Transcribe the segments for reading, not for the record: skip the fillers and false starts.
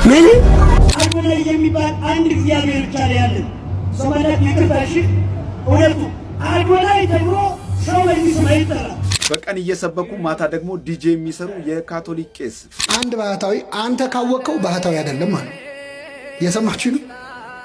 ምን አዶናይ የሚባል አንድ እግዚአብሔር ብቻ ነው ያለን። ሰማያት ይከታሽ እውነቱ አዶናይ ተብሎ ሰው በሚስም አይጠራም። በቀን እየሰበኩ ማታ ደግሞ ዲጄ የሚሰሩ የካቶሊክ ቄስ አንድ ባህታዊ አንተ ካወቀው ባህታዊ አይደለም ማለት የሰማችሁ ነው።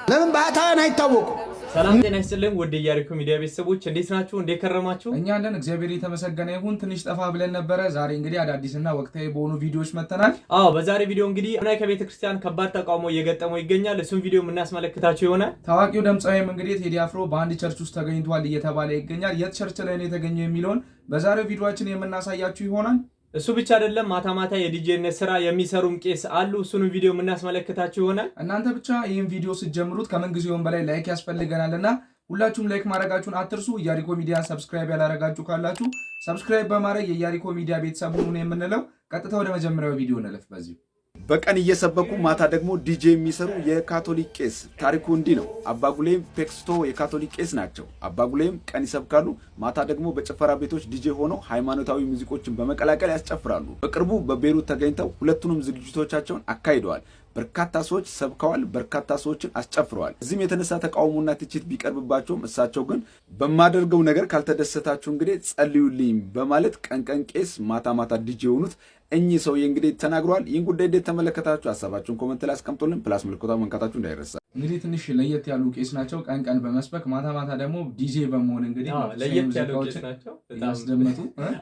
ለምን ባህታዊን አይታወቁ? ሰላም ጤና ይስጥልኝ ወደ ኢያሪኮ ሚዲያ ቤተሰቦች እንዴት ናችሁ? እንዴት ከረማችሁ? እኛ አለን እግዚአብሔር የተመሰገነ ይሁን። ትንሽ ጠፋ ብለን ነበረ። ዛሬ እንግዲህ አዳዲስና ወቅታዊ በሆኑ ቪዲዮዎች መተናል። በዛሬ ቪዲዮ እንግዲህ አዶናይ ከቤተ ክርስቲያን ከባድ ተቃውሞ እየገጠመው ይገኛል። እሱን ቪዲዮ የምናስመለክታችሁ ይሆናል። ታዋቂው ድምጻዊም እንግዲህ ቴዲ አፍሮ በአንድ ቸርች ውስጥ ተገኝቷል እየተባለ ይገኛል። የት ቸርች ላይ ነው የተገኘው የሚለውን በዛሬው ቪዲዮአችን የምናሳያችሁ ይሆናል። እሱ ብቻ አይደለም፣ ማታ ማታ የዲጄነት ስራ የሚሰሩም ቄስ አሉ። እሱን ቪዲዮ የምናስመለክታችሁ ይሆናል። እናንተ ብቻ ይህን ቪዲዮ ስትጀምሩት ከምንጊዜውም በላይ ላይክ ያስፈልገናልና ሁላችሁም ላይክ ማድረጋችሁን አትርሱ። ኢያሪኮ ሚዲያን ሰብስክራይብ ያላረጋችሁ ካላችሁ ሰብስክራይብ በማድረግ የኢያሪኮ ሚዲያ ቤተሰብ ሁኑ የምንለው። ቀጥታ ወደ መጀመሪያው ቪዲዮ እንለፍ። በዚህ በቀን እየሰበኩ ማታ ደግሞ ዲጄ የሚሰሩ የካቶሊክ ቄስ ታሪኩ እንዲህ ነው። አባጉሌም ፔክስቶ የካቶሊክ ቄስ ናቸው። አባጉሌም ቀን ይሰብካሉ፣ ማታ ደግሞ በጭፈራ ቤቶች ዲጄ ሆነው ሃይማኖታዊ ሙዚቆችን በመቀላቀል ያስጨፍራሉ። በቅርቡ በቤይሩት ተገኝተው ሁለቱንም ዝግጅቶቻቸውን አካሂደዋል። በርካታ ሰዎች ሰብከዋል፣ በርካታ ሰዎችን አስጨፍረዋል። እዚህም የተነሳ ተቃውሞና ትችት ቢቀርብባቸውም እሳቸው ግን በማደርገው ነገር ካልተደሰታችሁ እንግዲህ ጸልዩልኝ በማለት ቀን ቄስ ማታ ማታ ዲጄ የሆኑት እኚህ ሰውዬ እንግዲህ ተናግረዋል። ይህን ጉዳይ እንዴት ተመለከታችሁ? ሀሳባችሁን ኮመንት ላይ አስቀምጡልን። ፕላስ ምልክቷን መንካታችሁ እንዳይረሳ። እንግዲህ ትንሽ ለየት ያሉ ቄስ ናቸው። ቀን በመስበክ ማታ ማታ ደግሞ ዲጄ በመሆን እንግዲህ ለየት ያሉ ቄስ ናቸው። ያስደመጡ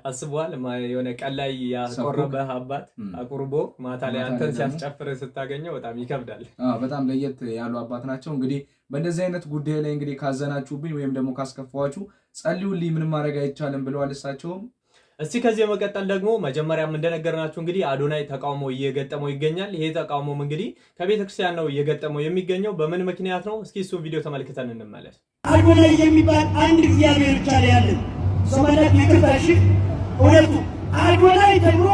አስበዋል። የሆነ ቀን ላይ ያቆረበህ አባት አቁርቦ ማታ ላይ አንተን ሲያስጨፍር ስታገኘው በጣም ይከብዳል። በጣም ለየት ያሉ አባት ናቸው። እንግዲህ በእንደዚህ አይነት ጉዳይ ላይ እንግዲህ ካዘናችሁብኝ ወይም ደግሞ ካስከፋችሁ ጸልዩልኝ፣ ምንም ማድረግ አይቻልም ብለዋል እሳቸውም። እስቲ ከዚህ በመቀጠል ደግሞ መጀመሪያም እንደነገርናችሁ እንግዲህ አዶናይ ተቃውሞ እየገጠመው ይገኛል። ይሄ ተቃውሞም እንግዲህ ከቤተክርስቲያን ነው እየገጠመው የሚገኘው። በምን ምክንያት ነው? እስኪ እሱን ቪዲዮ ተመልክተን እንመለስ። አዶናይ የሚባል አንድ እግዚአብሔር ብቻ ነው ያለን። ሰማያት ይከታሽ እውነቱ አዶናይ ተብሎ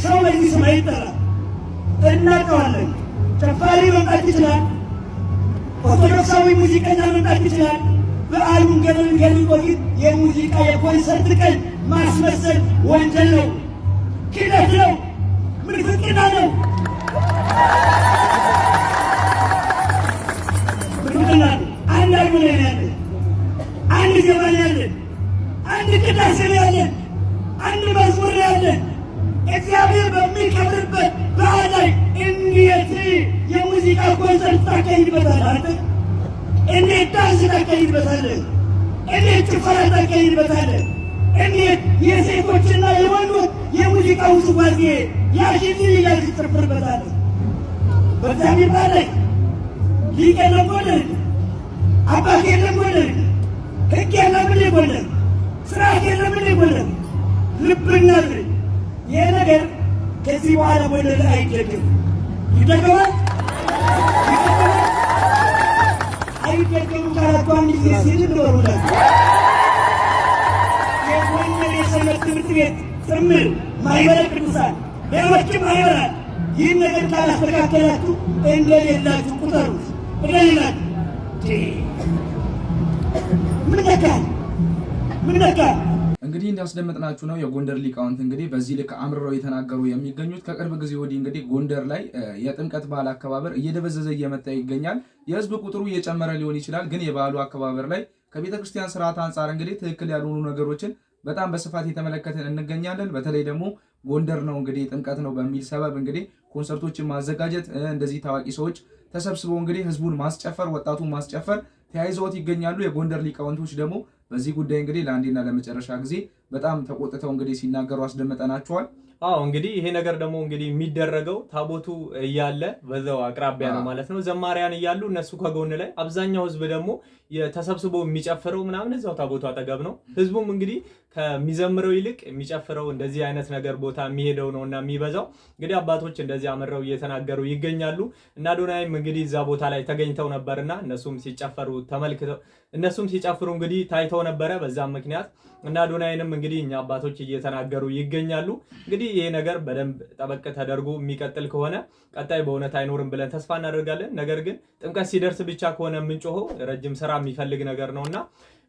ሰው በሚስም አይጠራም። እናውቀዋለን። ጨፋሪ መምጣት ይችላል። ኦርቶዶክሳዊ ሙዚቀኛ መምጣት ይችላል። በዓሉን ገለል የሙዚቃ የኮንሰርት ቀን ማስመሰል ወንጀል ነው፣ ክደት ነው፣ ምንፍቅና ነው። ምንፍቅና ነው። አንድ አዶናይ ያለን፣ አንድ ዘመን ያለን፣ አንድ ቅዳሴ ያለን፣ አንድ መዝሙር ያለን። እግዚአብሔር በሚከብርበት በዓል ላይ እንዴት የሙዚቃ ኮንሰርት ታካሂድበታለህ? አንተ እንዴት ዳንስ ታካሂድበታለህ? እንዴት ጭፈራ ታካሂድበታለህ? እንዴት የሴቶችና የወንዶች የሙዚቃ ውዝዋዜ ያሽን እያልክ ትጨፍርበታለህ? በእግዚአብሔር ባል ላይ ሊቅ የለም ጎንደር፣ አባት የለም ጎንደር፣ ሕግ የለም ጎንደር፣ ስርዓት የለም ጎንደር። ልብና ይህ ነገር ከዚህ በኋላ ጎንደር ላይ አይደገም። ይደገማል አይደገም ካላችሁ አንድ ጊዜ ሲል ኖሩላል። የጎንደር የሰንበት ትምህርት ቤት ጥምር ማህበረ ቅዱሳን ሌሎችም ማህበራት ይህን ነገር ካላስተካከላችሁ እንደሌላችሁ ቁጠሩት። እንደሌላችሁ ምን ነካ? እንግዲህ እንዳስደመጥናችሁ ነው የጎንደር ሊቃውንት እንግዲህ በዚህ ልክ አምርረው የተናገሩ የሚገኙት። ከቅርብ ጊዜ ወዲህ እንግዲህ ጎንደር ላይ የጥምቀት በዓል አከባበር እየደበዘዘ እየመጣ ይገኛል። የህዝብ ቁጥሩ እየጨመረ ሊሆን ይችላል፣ ግን የበዓሉ አከባበር ላይ ከቤተክርስቲያን ስርዓት አንጻር እንግዲህ ትክክል ያልሆኑ ነገሮችን በጣም በስፋት የተመለከትን እንገኛለን። በተለይ ደግሞ ጎንደር ነው እንግዲህ ጥምቀት ነው በሚል ሰበብ እንግዲህ ኮንሰርቶችን ማዘጋጀት፣ እንደዚህ ታዋቂ ሰዎች ተሰብስበው እንግዲህ ህዝቡን ማስጨፈር፣ ወጣቱን ማስጨፈር ተያይዘውት ይገኛሉ። የጎንደር ሊቃውንቶች ደግሞ በዚህ ጉዳይ እንግዲህ ለአንዴና ለመጨረሻ ጊዜ በጣም ተቆጥተው እንግዲህ ሲናገሩ አስደምጠናቸዋል። እንግዲህ ይሄ ነገር ደግሞ እንግዲህ የሚደረገው ታቦቱ እያለ በዛው አቅራቢያ ነው ማለት ነው። ዘማሪያን እያሉ እነሱ ከጎን ላይ፣ አብዛኛው ህዝብ ደግሞ ተሰብስቦ የሚጨፍረው ምናምን እዛው ታቦቱ አጠገብ ነው። ህዝቡም እንግዲህ ከሚዘምረው ይልቅ የሚጨፍረው እንደዚህ አይነት ነገር ቦታ የሚሄደው ነውና የሚበዛው። እንግዲህ አባቶች እንደዚህ አምረው እየተናገሩ ይገኛሉ። እና አዶናይም እንግዲህ እዛ ቦታ ላይ ተገኝተው ነበርና እነሱም ሲጨፍሩ እንግዲህ ታይተው ነበረ። በዛም ምክንያት እና አዶናይንም እንግዲህ እኛ አባቶች እየተናገሩ ይገኛሉ። እንግዲህ ይሄ ነገር በደንብ ጠበቅ ተደርጎ የሚቀጥል ከሆነ ቀጣይ በእውነት አይኖርም ብለን ተስፋ እናደርጋለን። ነገር ግን ጥምቀት ሲደርስ ብቻ ከሆነ የምንጮኸው ረጅም ስራ የሚፈልግ ነገር ነውና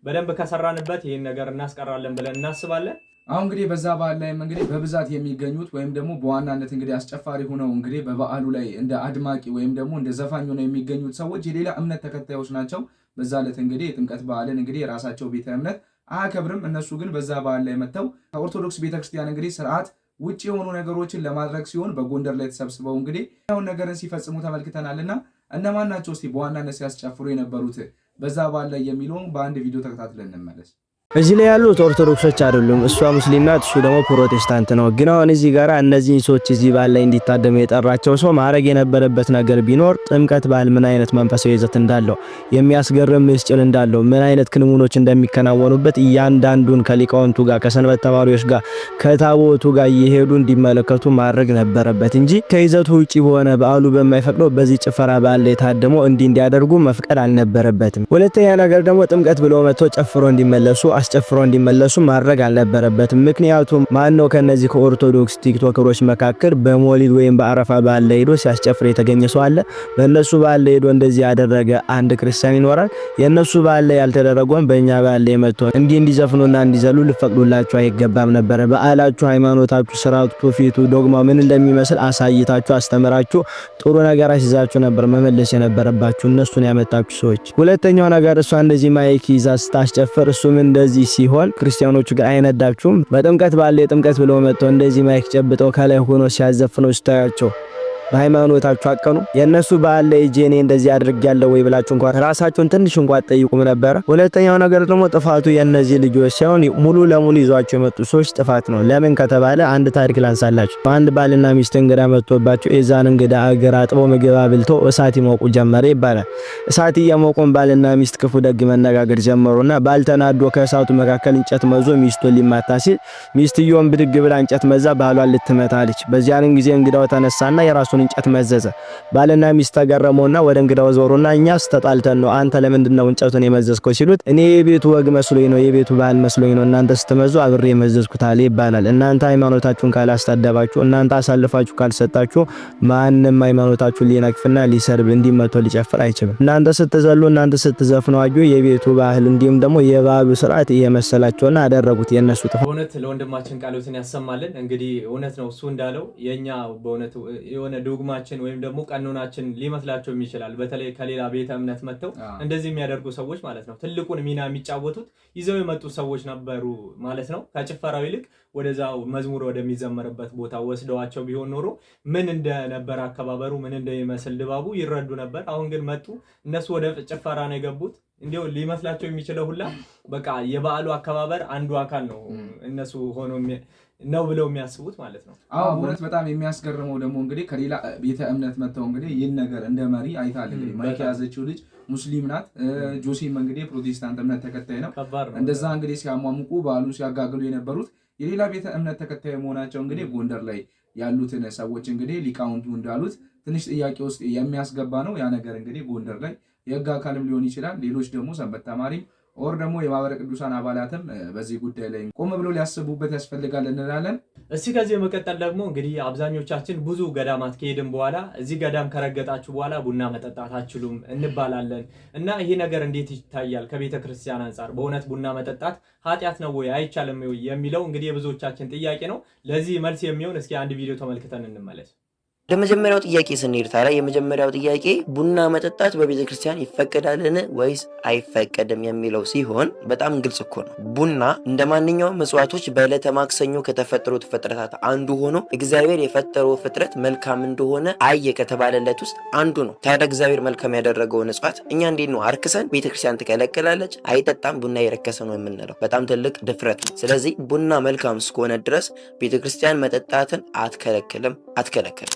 በደንብ ከሰራንበት ይሄን ነገር እናስቀራለን ብለን እናስባለን። አሁን እንግዲህ በዛ በዓል ላይ እንግዲህ በብዛት የሚገኙት ወይም ደግሞ በዋናነት እንግዲህ አስጨፋሪ ሆነው እንግዲህ በበዓሉ ላይ እንደ አድማቂ ወይም ደግሞ እንደ ዘፋኝ ሆነው የሚገኙት ሰዎች የሌላ እምነት ተከታዮች ናቸው። በዛ ዕለት እንግዲህ የጥምቀት በዓልን እንግዲህ የራሳቸው ቤተ እምነት አያከብርም። እነሱ ግን በዛ በዓል ላይ መጥተው ከኦርቶዶክስ ቤተክርስቲያን እንግዲህ ስርዓት ውጭ የሆኑ ነገሮችን ለማድረግ ሲሆን በጎንደር ላይ ተሰብስበው እንግዲህ ያውን ነገርን ሲፈጽሙ ተመልክተናልና እነማን ናቸው እስቲ በዋናነት ሲያስጨፍሩ የነበሩት በዛ በዓል ላይ የሚለውን በአንድ ቪዲዮ ተከታትለን እንመለስ። እዚህ ላይ ያሉት ኦርቶዶክሶች አይደሉም። እሷ ሙስሊም ናት፣ እሱ ደግሞ ፕሮቴስታንት ነው። ግን አሁን እዚህ ጋር እነዚህ ሰዎች እዚህ በዓል ላይ እንዲታደሙ የጠራቸው ሰው ማድረግ የነበረበት ነገር ቢኖር ጥምቀት በዓል ምን አይነት መንፈሳዊ ይዘት እንዳለው፣ የሚያስገርም ምስጢር እንዳለው፣ ምን አይነት ክንውኖች እንደሚከናወኑበት እያንዳንዱን ከሊቃውንቱ ጋር ከሰንበት ተማሪዎች ጋር ከታቦቱ ጋር እየሄዱ እንዲመለከቱ ማድረግ ነበረበት እንጂ ከይዘቱ ውጪ በሆነ በዓሉ በማይፈቅደው በዚህ ጭፈራ በዓል ላይ ታድመው እንዲያደርጉ መፍቀድ አልነበረበትም። ሁለተኛ ነገር ደግሞ ጥምቀት ብለው መጥቶ ጨፍሮ እንዲመለሱ አስጨፍሮ እንዲመለሱ ማድረግ አልነበረበትም። ምክንያቱም ማን ነው ከነዚህ ከኦርቶዶክስ ቲክቶከሮች መካከል በሞሊድ ወይም በአረፋ በዓል ላይ ሄዶ ሲያስጨፍር የተገኘ ሰው አለ? በእነሱ በዓል ላይ ሄዶ እንደዚህ ያደረገ አንድ ክርስቲያን ይኖራል? የእነሱ በዓል ላይ ያልተደረገውን በእኛ በዓል ላይ መጥቶ እንዲዘፍኑና እንዲዘሉ ልፈቅዱላችሁ አይገባም ነበረ። በዓላችሁ፣ ሃይማኖታችሁ፣ ስርዓቱ፣ ትውፊቱ፣ ዶግማው ምን እንደሚመስል አሳይታችሁ አስተምራችሁ ጥሩ ነገር አስይዛችሁ ነበር መመለስ የነበረባችሁ እነሱን ያመጣችሁ ሰዎች። ሁለተኛው ነገር እሷ እንደዚህ ማይክ ይዛ ስታስጨፍር እሱም እንደዚህ ሲሆን ክርስቲያኖቹ ጋር አይነዳችሁም? በጥምቀት ባለ የጥምቀት ብለው መጥተው እንደዚህ ማይክ ጨብጠው ከላይ ሆኖ ሲያዘፍኑ ስታያቸው በሃይማኖታችሁ አቀኑ? የነሱ በዓል ላይ እኔ እንደዚህ አድርጌያለሁ ወይ ብላችሁ እንኳን ራሳችሁን ትንሽ እንኳን ጠይቁም ነበር። ሁለተኛው ነገር ደግሞ ጥፋቱ የነዚህ ልጆች ሳይሆን ሙሉ ለሙሉ ይዟቸው የመጡ ሰዎች ጥፋት ነው። ለምን ከተባለ አንድ ታሪክ ላንሳላችሁ። አንድ ባልና ሚስት እንግዳ መጥቶባቸው የዛን እንግዳ እግር አጥበው ምግብ አብልተው እሳት ይሞቁ ጀመረ ይባላል። እሳት እየሞቁን ባልና ሚስት ክፉ ደግ መነጋገር ጀመሩና ባልተናዶ ከእሳቱ መካከል እንጨት መዞ ሚስቱን ሊማታ ሲል ሚስትየውን ብድግ ብላ እንጨት መዛ ባሏን ልትመታለች። በዚያን ጊዜ እንግዳው ተነሳና የራሱን እንጨት መዘዘ። ባልና ሚስት ተገረመውና ወደ እንግዳው ዞሩና እኛስ ተጣልተን ነው አንተ ለምንድነው እንጨቱን የመዘዝከው ሲሉት እኔ የቤቱ ወግ መስሎኝ ነው የቤቱ ባህል መስሎኝ ነው እናንተ ስትመዙ አብሬ የመዘዝኩት አለ ይባላል። እናንተ ሃይማኖታችሁን ካላስተዳባችሁ እናንተ አሳልፋችሁ ካልሰጣችሁ ማንንም ሃይማኖታችሁን ሊነቅፍና ሊሰርብ እንዲመቶ ሊጨፍር አይችልም። እናንተ ስትዘሉ እናንተ ስትዘፍኑ አጁ የቤቱ ባህል እንዲሁም ደግሞ የባህሉ ስርዓት እየመሰላቸውና አደረጉት የነሱ ጥፋት። በእውነት ለወንድማችን ቃሎትን ያሰማልን። እንግዲህ እውነት ነው እሱ እንዳለው የኛ በእውነት የሆነ ዶግማችን ወይም ደግሞ ቀኖናችን ሊመስላቸው ይችላል። በተለይ ከሌላ ቤተ እምነት መጥተው እንደዚህ የሚያደርጉ ሰዎች ማለት ነው ትልቁን ሚና የሚጫወቱት ይዘው የመጡ ሰዎች ነበሩ ማለት ነው። ከጭፈራው ይልቅ ወደዛው መዝሙር ወደሚዘመርበት ቦታ ወስደዋቸው ቢሆን ኖሮ ምን እንደነበር አከባበሩ ምን እንደሚመስል ድባቡ ይረዱ ነበር። አሁን ግን መጡ እነሱ ወደ ጭፈራ ነው የገቡት። እንዲያው ሊመስላቸው የሚችለው ሁላ በቃ የበዓሉ አከባበር አንዱ አካል ነው እነሱ ሆኖ ነው ብለው የሚያስቡት ማለት ነው። አዎ እውነት በጣም የሚያስገርመው ደግሞ እንግዲህ ከሌላ ቤተ እምነት መጥተው እንግዲህ ይህን ነገር እንደ መሪ አይታል። እንግዲህ ማይክ ያዘችው ልጅ ሙስሊም ናት። ጆሲም እንግዲህ ፕሮቴስታንት እምነት ተከታይ ነው። እንደዛ እንግዲህ ሲያሟሙቁ በዓሉን ሲያጋግሉ የነበሩት የሌላ ቤተ እምነት ተከታይ መሆናቸው እንግዲህ ጎንደር ላይ ያሉትን ሰዎች እንግዲህ ሊቃውንቱ እንዳሉት ትንሽ ጥያቄ ውስጥ የሚያስገባ ነው። ያ ነገር እንግዲህ ጎንደር ላይ የህግ አካልም ሊሆን ይችላል፣ ሌሎች ደግሞ ሰንበት ተማሪም ኦር ደግሞ የማህበረ ቅዱሳን አባላትም በዚህ ጉዳይ ላይ ቆም ብሎ ሊያስቡበት ያስፈልጋል እንላለን። እስቲ ከዚህ በመቀጠል ደግሞ እንግዲህ አብዛኞቻችን ብዙ ገዳማት ከሄድን በኋላ እዚህ ገዳም ከረገጣችሁ በኋላ ቡና መጠጣት አትችሉም እንባላለን እና ይሄ ነገር እንዴት ይታያል ከቤተ ክርስቲያን አንጻር? በእውነት ቡና መጠጣት ኃጢአት ነው ወይ አይቻልም ወይ የሚለው እንግዲህ የብዙዎቻችን ጥያቄ ነው። ለዚህ መልስ የሚሆን እስኪ አንድ ቪዲዮ ተመልክተን እንመለስ። ለመጀመሪያው ጥያቄ ስንሄድ ታዲያ የመጀመሪያው ጥያቄ ቡና መጠጣት በቤተ ክርስቲያን ይፈቀዳልን ወይስ አይፈቀድም የሚለው ሲሆን በጣም ግልጽ እኮ ነው። ቡና እንደ ማንኛውም እጽዋቶች በዕለተ ማክሰኞ ከተፈጠሩት ፍጥረታት አንዱ ሆኖ እግዚአብሔር የፈጠረው ፍጥረት መልካም እንደሆነ አየ ከተባለለት ውስጥ አንዱ ነው። ታዲያ እግዚአብሔር መልካም ያደረገውን እጽዋት እኛ እንዴት ነው አርክሰን ቤተ ክርስቲያን ትከለክላለች አይጠጣም ቡና የረከሰ ነው የምንለው? በጣም ትልቅ ድፍረት ነው። ስለዚህ ቡና መልካም እስከሆነ ድረስ ቤተ ክርስቲያን መጠጣትን አትከለክልም።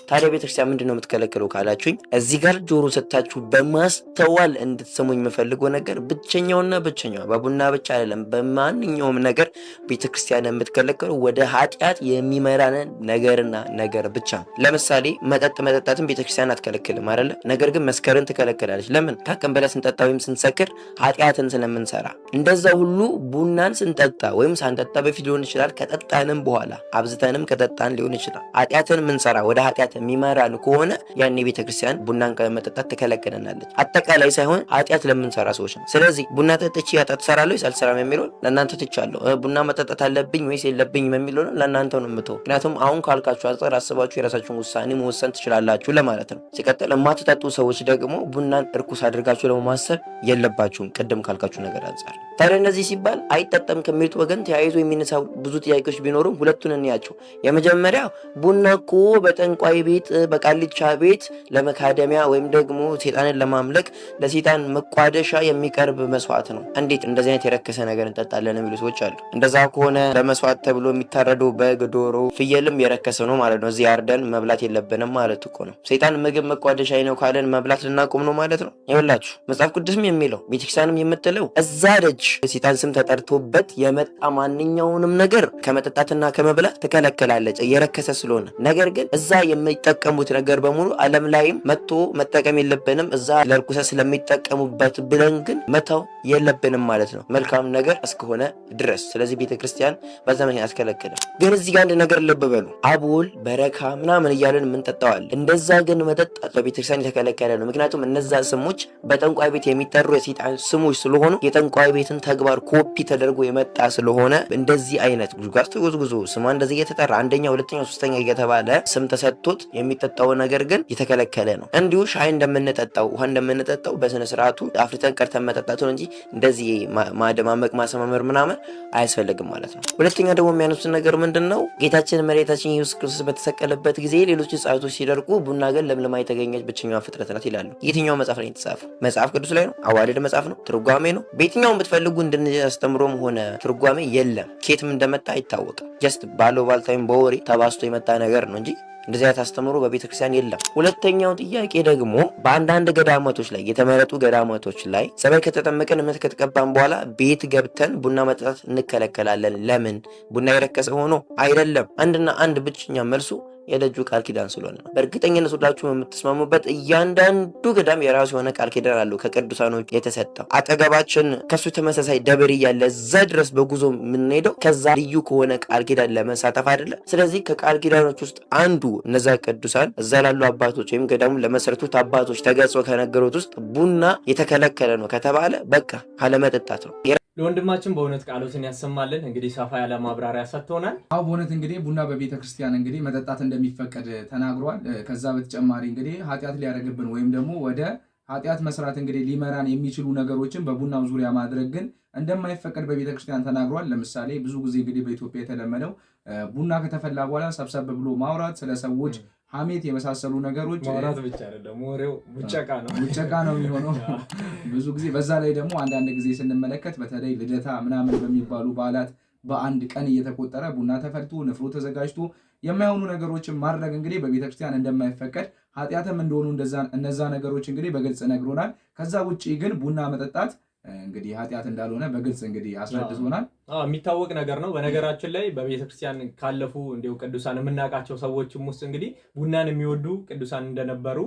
ታዲያ ቤተክርስቲያን ምንድነው የምትከለክለው ካላችሁኝ፣ እዚህ ጋር ጆሮ ሰጥታችሁ በማስተዋል እንድትሰሙኝ የምፈልገው ነገር ብቸኛውና ብቸኛው በቡና ብቻ አይደለም፣ በማንኛውም ነገር ቤተክርስቲያን የምትከለክለው ወደ ኃጢአት የሚመራንን ነገርና ነገር ብቻ። ለምሳሌ መጠጣትን ቤተክርስቲያን አትከለክልም አይደለ? ነገር ግን መስከርን ትከለክላለች። ለምን? ካቀን በላይ ስንጠጣ ወይም ስንሰክር ኃጢአትን ስለምንሰራ። እንደዛ ሁሉ ቡናን ስንጠጣ ወይም ሳንጠጣ በፊት ሊሆን ይችላል፣ ከጠጣንም በኋላ አብዝተንም ከጠጣን ሊሆን ይችላል። ኃጢአትን ምንሰራ ወደ ኃጢአት የሚመራን ከሆነ ያኔ ቤተክርስቲያን ቡናን ከመጠጣት ትከለክለናለች። አጠቃላይ ሳይሆን ኃጢአት ለምንሰራ ሰዎች ነው። ስለዚህ ቡና ጠጥቼ ኃጢአት እሰራለሁ ወይስ አልሰራም የሚለውን ለእናንተ ትቻለሁ። ቡና መጠጣት አለብኝ ወይስ የለብኝም የሚለውን ለእናንተ ነው የምተው። ምክንያቱም አሁን ካልካችሁ አንጻር አስባችሁ የራሳችሁን ውሳኔ መወሰን ትችላላችሁ ለማለት ነው። ሲቀጥል የማትጠጡ ሰዎች ደግሞ ቡናን እርኩስ አድርጋችሁ ለማሰብ የለባችሁም ቅድም ካልካችሁ ነገር አንጻር። ታዲያ እነዚህ ሲባል አይጠጣም ከሚሉት ወገን ተያይዞ የሚነሳው ብዙ ጥያቄዎች ቢኖሩም ሁለቱን እንያቸው። የመጀመሪያ ቡና እኮ በጠንቋይ ቤት በቃልቻ ቤት ለመካደሚያ ወይም ደግሞ ሴጣንን ለማምለክ ለሴጣን መቋደሻ የሚቀርብ መስዋዕት ነው። እንዴት እንደዚህ አይነት የረከሰ ነገር እንጠጣለን የሚሉ ሰዎች አሉ። እንደዛ ከሆነ ለመስዋዕት ተብሎ የሚታረደው በግ፣ ዶሮ፣ ፍየልም የረከሰ ነው ማለት ነው። እዚህ አርደን መብላት የለብንም ማለት እኮ ነው። ሴጣን ምግብ መቋደሻ ነው ካለን መብላት ልናቆም ነው ማለት ነው። ይኸውላችሁ መጽሐፍ ቅዱስም የሚለው ቤተክርስቲያንም የምትለው እዛ ደጅ ሴጣን ስም ተጠርቶበት የመጣ ማንኛውንም ነገር ከመጠጣትና ከመብላት ትከለከላለች የረከሰ ስለሆነ። ነገር ግን እዛ የሚጠቀሙት ነገር በሙሉ ዓለም ላይም መጥቶ መጠቀም የለብንም እዛ ለርኩሰት ስለሚጠቀሙበት ብለን ግን መተው የለብንም ማለት ነው፣ መልካም ነገር እስከሆነ ድረስ። ስለዚህ ቤተክርስቲያን በዛ ምክንያት አትከለክልም። ግን እዚህ ጋር አንድ ነገር ልብ በሉ። አቦል በረካ ምናምን እያለን የምንጠጣዋል። እንደዛ ግን መጠጣት በቤተክርስቲያን የተከለከለ ነው። ምክንያቱም እነዛ ስሞች በጠንቋይ ቤት የሚጠሩ የሴጣን ስሞች ስለሆኑ የጠንቋይ ቤትን ተግባር ኮፒ ተደርጎ የመጣ ስለሆነ እንደዚህ አይነት ጉዝጓዝ ተጉዝጉዞ ስሟ እንደዚህ እየተጠራ አንደኛ፣ ሁለተኛ፣ ሶስተኛ እየተባለ ስም ተሰጥቶት የሚጠጣው ነገር ግን የተከለከለ ነው። እንዲሁ ሻይ እንደምንጠጣው ውሃ እንደምንጠጣው በስነ ስርዓቱ አፍርተን ቀርተን መጠጣት ነው እንጂ እንደዚህ ማደማመቅ ማሰማመር ምናምን አያስፈልግም ማለት ነው። ሁለተኛ ደግሞ የሚያነሱት ነገር ምንድነው? ጌታችን መድኃኒታችን ኢየሱስ ክርስቶስ በተሰቀለበት ጊዜ ሌሎች እጽዋቶች ሲደርቁ ቡና ግን ለምልማ የተገኘች ብቸኛዋ ፍጥረት ናት ይላሉ። የትኛው መጽሐፍ ላይ የተጻፈው? መጽሐፍ ቅዱስ ላይ ነው? አዋልድ መጽሐፍ ነው? ትርጓሜ ነው? በየትኛውም ብትፈልጉ እንድናስተምሮም ሆነ ትርጓሜ የለም። ኬትም እንደመጣ አይታወቅም። ጀስት ባለው ባልታይም በወሬ ተባስቶ የመጣ ነገር ነው እንጂ እንደዚህ አይነት አስተምሮ በቤተክርስቲያን የለም። ሁለተኛው ጥያቄ ደግሞ በአንዳንድ ገዳማቶች ላይ የተመረጡ ገዳማቶች ላይ ጸበል ከተጠመቀን እምነት ከተቀባን በኋላ ቤት ገብተን ቡና መጠጣት እንከለከላለን። ለምን? ቡና የረከሰ ሆኖ አይደለም። አንድና አንድ ብቸኛ መልሱ የደጁ ቃል ኪዳን ስለሆነ ነው። በእርግጠኝነት ሁላችሁም የምትስማሙበት እያንዳንዱ ገዳም የራሱ የሆነ ቃል ኪዳን አለው ከቅዱሳኖች የተሰጠው። አጠገባችን ከሱ ተመሳሳይ ደብር እያለ እዛ ድረስ በጉዞ የምንሄደው ከዛ ልዩ ከሆነ ቃል ኪዳን ለመሳተፍ አይደለም። ስለዚህ ከቃል ኪዳኖች ውስጥ አንዱ እነዛ ቅዱሳን እዛ ላሉ አባቶች ወይም ገዳሙ ለመሰረቱት አባቶች ተገልጾ ከነገሩት ውስጥ ቡና የተከለከለ ነው ከተባለ በቃ አለመጠጣት ነው። ለወንድማችን በእውነት ቃሎትን ያሰማልን። እንግዲህ ሰፋ ያለ ማብራሪያ ሰጥቶናል። አዎ በእውነት እንግዲህ ቡና በቤተ ክርስቲያን እንግዲህ መጠጣት እንደሚፈቀድ ተናግሯል። ከዛ በተጨማሪ እንግዲህ ኃጢአት ሊያደርግብን ወይም ደግሞ ወደ ኃጢአት መስራት እንግዲህ ሊመራን የሚችሉ ነገሮችን በቡናው ዙሪያ ማድረግ ግን እንደማይፈቀድ በቤተ ክርስቲያን ተናግሯል። ለምሳሌ ብዙ ጊዜ እንግዲህ በኢትዮጵያ የተለመደው ቡና ከተፈላ በኋላ ሰብሰብ ብሎ ማውራት፣ ስለ ሰዎች ሐሜት የመሳሰሉ ነገሮች ማውራት ብቻ አይደለም፣ ወሬው ሙጨቃ ነው የሚሆነው ብዙ ጊዜ። በዛ ላይ ደግሞ አንዳንድ ጊዜ ስንመለከት በተለይ ልደታ ምናምን በሚባሉ በዓላት በአንድ ቀን እየተቆጠረ ቡና ተፈልቶ ንፍሮ ተዘጋጅቶ የማይሆኑ ነገሮችን ማድረግ እንግዲህ በቤተክርስቲያን እንደማይፈቀድ ኃጢአትም እንደሆኑ እነዛ ነገሮች እንግዲህ በግልጽ ነግሮናል። ከዛ ውጪ ግን ቡና መጠጣት እንግዲህ ኃጢአት እንዳልሆነ በግልጽ እንግዲህ አስረድቶናል። የሚታወቅ ነገር ነው። በነገራችን ላይ በቤተክርስቲያን ካለፉ እንዲሁ ቅዱሳን የምናውቃቸው ሰዎችም ውስጥ እንግዲህ ቡናን የሚወዱ ቅዱሳን እንደነበሩ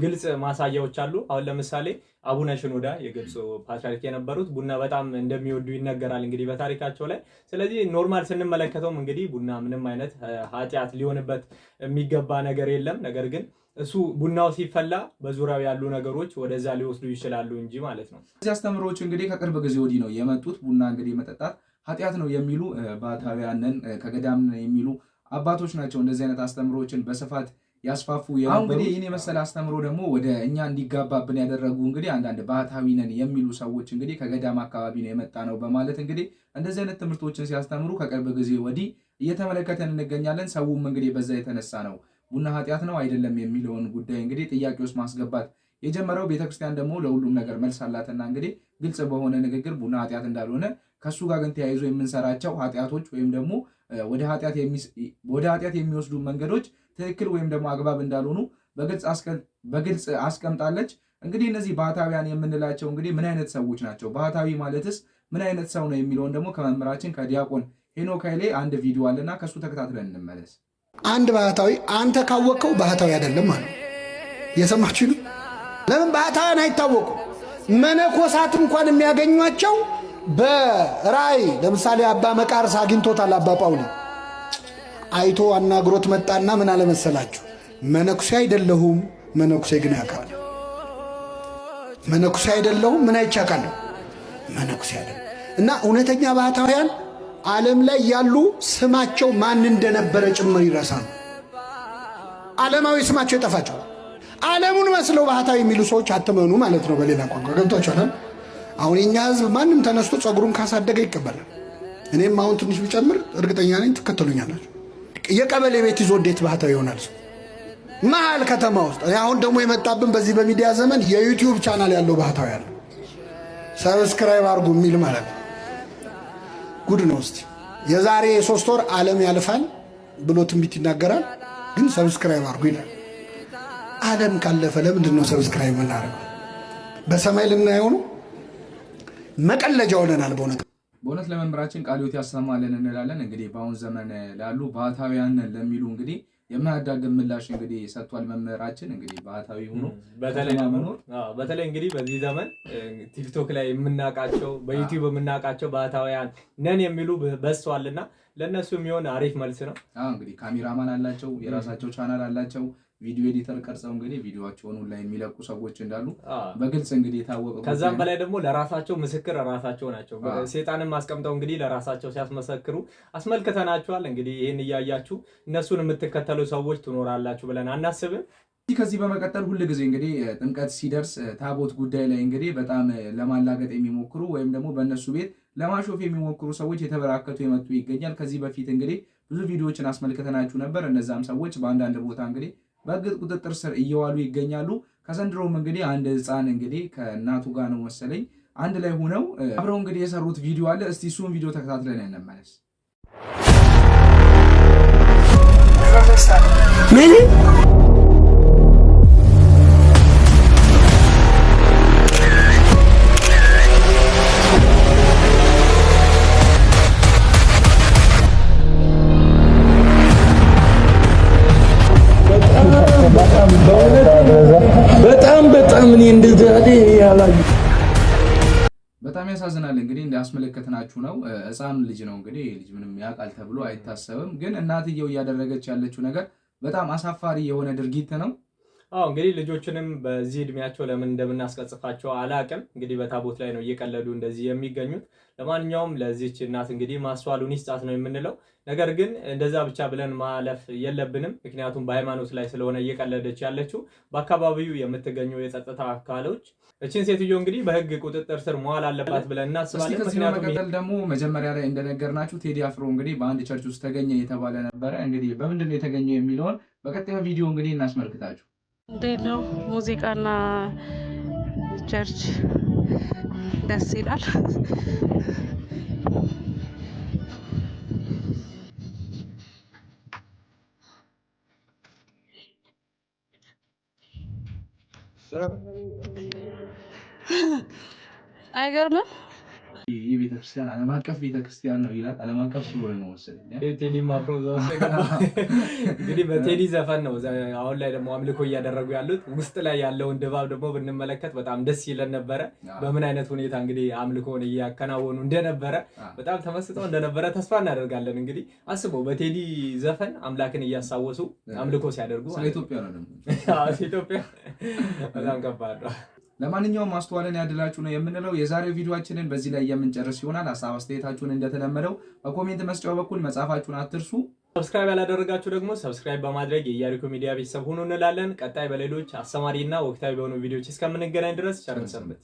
ግልጽ ማሳያዎች አሉ። አሁን ለምሳሌ አቡነ ሽኖዳ የግብፅ ፓትርያርክ የነበሩት ቡና በጣም እንደሚወዱ ይነገራል እንግዲህ በታሪካቸው ላይ። ስለዚህ ኖርማል ስንመለከተውም እንግዲህ ቡና ምንም አይነት ኃጢአት ሊሆንበት የሚገባ ነገር የለም። ነገር ግን እሱ ቡናው ሲፈላ በዙሪያው ያሉ ነገሮች ወደዛ ሊወስዱ ይችላሉ እንጂ ማለት ነው። እዚህ አስተምሮች እንግዲህ ከቅርብ ጊዜ ወዲህ ነው የመጡት። ቡና እንግዲህ መጠጣት ኃጢአት ነው የሚሉ ባህታውያንን ከገዳም የሚሉ አባቶች ናቸው እንደዚህ አይነት አስተምሮችን በስፋት ያስፋፉ የነበሩ። እንግዲህ ይህን የመሰለ አስተምሮ ደግሞ ወደ እኛ እንዲጋባብን ያደረጉ እንግዲህ አንዳንድ ባህታዊ ነን የሚሉ ሰዎች እንግዲህ ከገዳም አካባቢ ነው የመጣ ነው በማለት እንግዲህ እንደዚህ አይነት ትምህርቶችን ሲያስተምሩ ከቅርብ ጊዜ ወዲህ እየተመለከተን እንገኛለን። ሰውም እንግዲህ በዛ የተነሳ ነው ቡና ኃጢአት ነው አይደለም የሚለውን ጉዳይ እንግዲህ ጥያቄ ውስጥ ማስገባት የጀመረው። ቤተክርስቲያን ደግሞ ለሁሉም ነገር መልስ አላትና እንግዲህ ግልጽ በሆነ ንግግር ቡና ኃጢአት እንዳልሆነ፣ ከሱ ጋር ግን ተያይዞ የምንሰራቸው ኃጢአቶች ወይም ደግሞ ወደ ኃጢአት የሚወስዱ መንገዶች ትክክል ወይም ደግሞ አግባብ እንዳልሆኑ በግልጽ አስቀምጣለች። እንግዲህ እነዚህ ባህታውያን የምንላቸው እንግዲህ ምን አይነት ሰዎች ናቸው? ባህታዊ ማለትስ ምን አይነት ሰው ነው የሚለውን ደግሞ ከመምህራችን ከዲያቆን ሄኖክ ኃይሌ አንድ ቪዲዮ አለና ከሱ ተከታትለን እንመለስ። አንድ ባህታዊ አንተ ካወቅከው ባህታዊ አይደለም አሉ። የሰማችሁ ነው። ለምን ባህታውያን አይታወቁም? መነኮሳት እንኳን የሚያገኟቸው በራእይ ለምሳሌ አባ መቃርስ አግኝቶታል። አባ ጳውሊ አይቶ አናግሮት መጣና ምን አለመሰላችሁ? መነኩሴ አይደለሁም፣ መነኩሴ ግን ያውቃል። መነኩሴ አይደለሁም ምን አይቻካለሁ መነኩሴ አይደለም። እና እውነተኛ ባህታውያን ዓለም ላይ ያሉ ስማቸው ማን እንደነበረ ጭምር ይረሳሉ። ዓለማዊ ስማቸው ይጠፋቸዋል። ዓለሙን መስለው ባህታዊ የሚሉ ሰዎች አትመኑ ማለት ነው። በሌላ ቋንቋ ገብቷችኋል? አሁን የኛ ህዝብ ማንም ተነስቶ ጸጉሩን ካሳደገ ይቀበላል። እኔም አሁን ትንሽ ቢጨምር እርግጠኛ ነኝ ትከተሉኛላችሁ። የቀበሌ ቤት ይዞ እንዴት ባህታዊ ይሆናል ሰው መሀል ከተማ ውስጥ? አሁን ደግሞ የመጣብን በዚህ በሚዲያ ዘመን የዩቲዩብ ቻናል ያለው ባህታዊ ያለ ሰብስክራይብ አድርጉ የሚል ማለት ነው። ጉድ ነው። እስቲ የዛሬ 3 ወር ዓለም ያልፋል ብሎ ትንቢት ይናገራል፣ ግን ሰብስክራይብ አድርጉ ይላል። ዓለም ካለፈ ለምንድን ነው ሰብስክራይብ የምናደርገው? በሰማይ ልናየው ነው? መቀለጃ ሆነናል በእውነት ለመምህራችን ቃለ ሕይወት ያሰማልን እንላለን። እንግዲህ በአሁን ዘመን ላሉ ባህታውያን ለሚሉ እንግዲህ የማያዳግም ምላሽ እንግዲህ ሰጥቷል መምህራችን። እንግዲህ ባህታዊ ሆኖ በተለይ እንግዲህ በዚህ ዘመን ቲክቶክ ላይ የምናውቃቸው በዩቲዩብ የምናውቃቸው ባህታውያን ነን የሚሉ በዝተዋልና ለነሱ የሚሆን አሪፍ መልስ ነው። እንግዲህ ካሜራማን አላቸው፣ የራሳቸው ቻናል አላቸው፣ ቪዲዮ ኤዲተር ቀርጸው እንግዲህ ቪዲዮአቸውን ላይ የሚለቁ ሰዎች እንዳሉ በግልጽ እንግዲህ የታወቀ። ከዛም በላይ ደግሞ ለራሳቸው ምስክር ራሳቸው ናቸው። ሰይጣንም አስቀምጠው እንግዲህ ለራሳቸው ሲያስመሰክሩ አስመልክተናቸዋል። እንግዲህ ይህን እያያችሁ እነሱን የምትከተሉ ሰዎች ትኖራላችሁ ብለን አናስብም። ከዚህ በመቀጠል ሁል ጊዜ እንግዲህ ጥምቀት ሲደርስ ታቦት ጉዳይ ላይ እንግዲህ በጣም ለማላገጥ የሚሞክሩ ወይም ደግሞ በእነሱ ቤት ለማሾፍ የሚሞክሩ ሰዎች የተበራከቱ የመጡ ይገኛል። ከዚህ በፊት እንግዲህ ብዙ ቪዲዮዎችን አስመልክተናችሁ ነበር። እነዛም ሰዎች በአንዳንድ ቦታ እንግዲህ በሕግ ቁጥጥር ስር እየዋሉ ይገኛሉ። ከዘንድሮም እንግዲህ አንድ ሕፃን እንግዲህ ከእናቱ ጋር ነው መሰለኝ አንድ ላይ ሆነው አብረው እንግዲህ የሰሩት ቪዲዮ አለ። እስቲ እሱን ቪዲዮ ተከታትለን እንመለስ። በጣም እኔ እንደዚህ ያላዩ በጣም ያሳዝናል። እንግዲህ እንዳስመለከትናችሁ ነው። ሕፃን ልጅ ነው እንግዲህ ልጅ ምንም ያውቃል ተብሎ አይታሰብም። ግን እናትየው እያደረገች ያለችው ነገር በጣም አሳፋሪ የሆነ ድርጊት ነው። እንግዲህ ልጆችንም በዚህ እድሜያቸው ለምን እንደምናስቀጽፋቸው አላቅም። እንግዲህ በታቦት ላይ ነው እየቀለዱ እንደዚህ የሚገኙት። ለማንኛውም ለዚህች እናት እንግዲህ ማስተዋሉን ይስጣት ነው የምንለው። ነገር ግን እንደዛ ብቻ ብለን ማለፍ የለብንም። ምክንያቱም በሃይማኖት ላይ ስለሆነ እየቀለደች ያለችው። በአካባቢው የምትገኙ የጸጥታ አካሎች እችን ሴትዮ እንግዲህ በሕግ ቁጥጥር ስር መዋል አለባት ብለን እናስባለን። ከዚህ በመቀጠል ደግሞ መጀመሪያ ላይ እንደነገርናችሁ ቴዲ አፍሮ እንግዲህ በአንድ ቸርች ውስጥ ተገኘ የተባለ ነበረ። እንግዲህ በምንድን ነው የተገኘው የሚለውን በቀጣዩ ቪዲዮ እንግዲህ እናስመልክታችሁ። እንዴት ነው ሙዚቃና ቸርች? ደስ ይላል። አይገርምም? ይህ ቤተክርስቲያን ዓለም አቀፍ ቤተክርስቲያን ነው ይላል። ዓለም አቀፍ ሲሆን ነው መሰለኝ ቴዲ ማፍሮ እንግዲህ በቴዲ ዘፈን ነው አሁን ላይ ደግሞ አምልኮ እያደረጉ ያሉት። ውስጥ ላይ ያለውን ድባብ ደግሞ ብንመለከት በጣም ደስ ይለን ነበረ። በምን አይነት ሁኔታ እንግዲህ አምልኮን እያከናወኑ እንደነበረ በጣም ተመስጠው እንደነበረ ተስፋ እናደርጋለን። እንግዲህ አስበው በቴዲ ዘፈን አምላክን እያሳወሱ አምልኮ ሲያደርጉ ስለ ኢትዮጵያ ነው ደግሞ ኢትዮጵያ በጣም ከባድ ነው። ለማንኛውም ማስተዋልን ያድላችሁ ነው የምንለው። የዛሬው ቪዲዮአችንን በዚህ ላይ የምንጨርስ ይሆናል። ሀሳብ አስተያየታችሁን እንደተለመደው በኮሜንት መስጫው በኩል መጻፋችሁን አትርሱ። ሰብስክራይብ ያላደረጋችሁ ደግሞ ሰብስክራይብ በማድረግ የኢያሪኮ ሚዲያ ቤተሰብ ሁኑ እንላለን። ቀጣይ በሌሎች አስተማሪና ወቅታዊ በሆኑ ቪዲዮዎች እስከምንገናኝ ድረስ ቸር እንሰንብት።